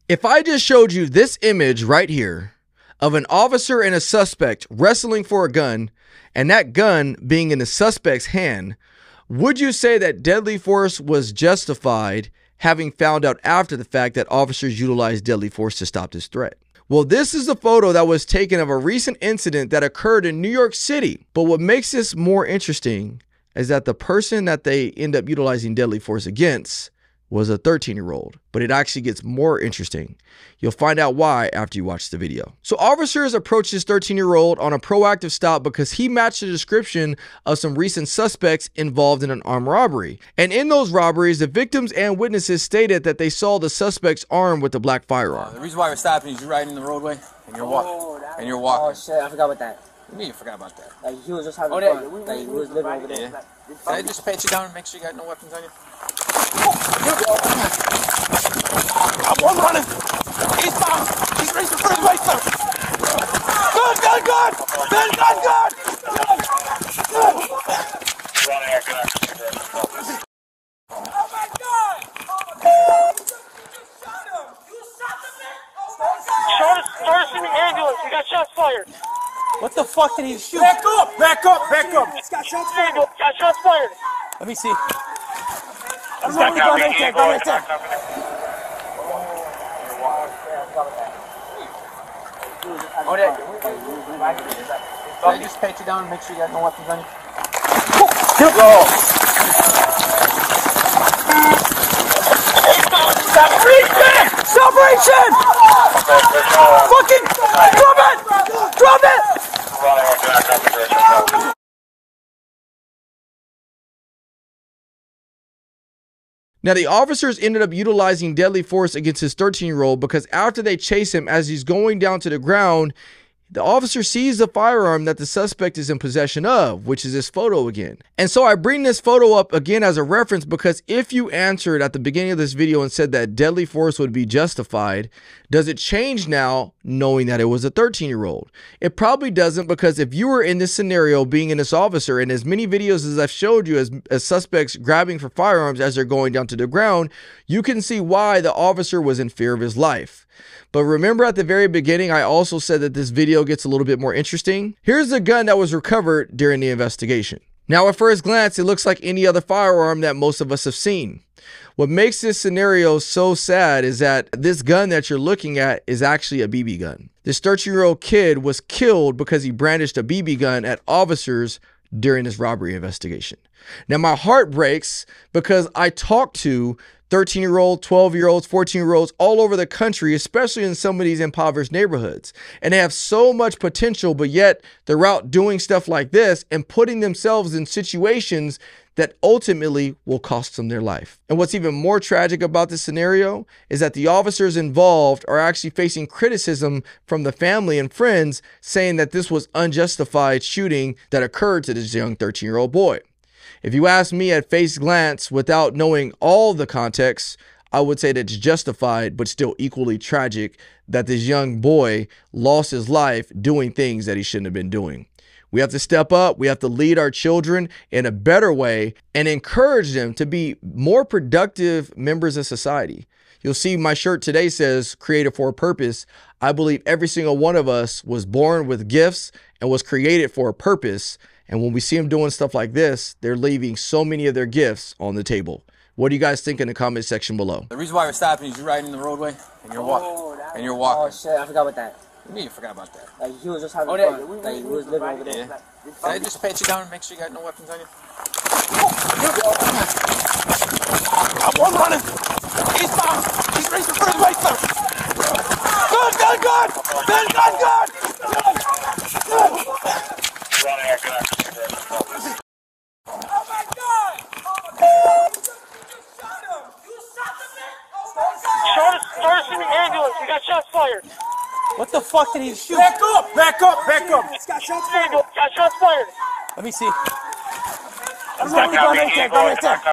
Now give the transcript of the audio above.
If I just showed you this image right here of an officer and a suspect wrestling for a gun, and that gun being in the suspect's hand, would you say that deadly force was justified, having found out after the fact that officers utilized deadly force to stop this threat? Well, this is a photo that was taken of a recent incident that occurred in New York City. But what makes this more interesting is that the person that they end up utilizing deadly force against was a 13-year-old. But it actually gets more interesting. You'll find out why after you watch the video. So officers approached this 13-year-old on a proactive stop because he matched the description of some recent suspects involved in an armed robbery. And in those robberies, the victims and witnesses stated that they saw the suspects armed with a black firearm. The reason why we're stopping is you're riding the roadway and you're walking. Oh shit, I forgot about that. What do you mean you forgot about that? Like he was just having fun. Like he was living over there. Yeah. Can I just pat you down and make sure you got no weapons on you? I'm running. He's found. He's racing for his life, sir. Gun! Oh my God! You shot the man! Start us in the ambulance. We got shots fired. What the fuck did he shoot? Back up! He's got shots fired. Got shots fired. Let me see. Go right there. Can I just pat you down and make sure you got no weapons on you? Stop reaching! Fucking drop it! Now, the officers ended up utilizing deadly force against his 13-year-old because after they chase him as he's going down to the ground, the officer sees the firearm that the suspect is in possession of, which is this photo again. And so I bring this photo up again as a reference because if you answered at the beginning of this video and said that deadly force would be justified, does it change now knowing that it was a 13-year-old? It probably doesn't, because if you were in this scenario being in this officer, and as many videos as I've showed you as suspects grabbing for firearms as they're going down to the ground, you can see why the officer was in fear of his life. But remember at the very beginning, I also said that this video gets a little bit more interesting. Here's the gun that was recovered during the investigation. Now, at first glance, it looks like any other firearm that most of us have seen. What makes this scenario so sad is that this gun that you're looking at is actually a BB gun. This 13-year-old kid was killed because he brandished a BB gun at officers during this robbery investigation. Now, my heart breaks because I talked to 13-year-olds, 12-year-olds, 14-year-olds all over the country, especially in some of these impoverished neighborhoods. And they have so much potential, but yet they're out doing stuff like this and putting themselves in situations that ultimately will cost them their life. And what's even more tragic about this scenario is that the officers involved are actually facing criticism from the family and friends, saying that this was unjustified shooting that occurred to this young 13-year-old boy. If you ask me at face glance without knowing all the context, I would say that it's justified, but still equally tragic that this young boy lost his life doing things that he shouldn't have been doing. We have to step up. We have to lead our children in a better way and encourage them to be more productive members of society. You'll see my shirt today says created for a purpose. I believe every single one of us was born with gifts and was created for a purpose. And when we see them doing stuff like this, they're leaving so many of their gifts on the table. What do you guys think in the comment section below? The reason why we're stopping is you're riding the roadway and you're walking. Oh shit, I forgot about that. What do you mean you forgot about that? Like he was just having fun. Like he was living over there. Yeah. Can I just pat you down and make sure you got no weapons on you? I'm running. He's found. He's racing for his life, sir. Gun! Oh my God! You shot the man! Start us in the ambulance. We got shots fired. What the fuck did he shoot? Back up! He's got shots fired. Got shots fired. Let me see. Go right there.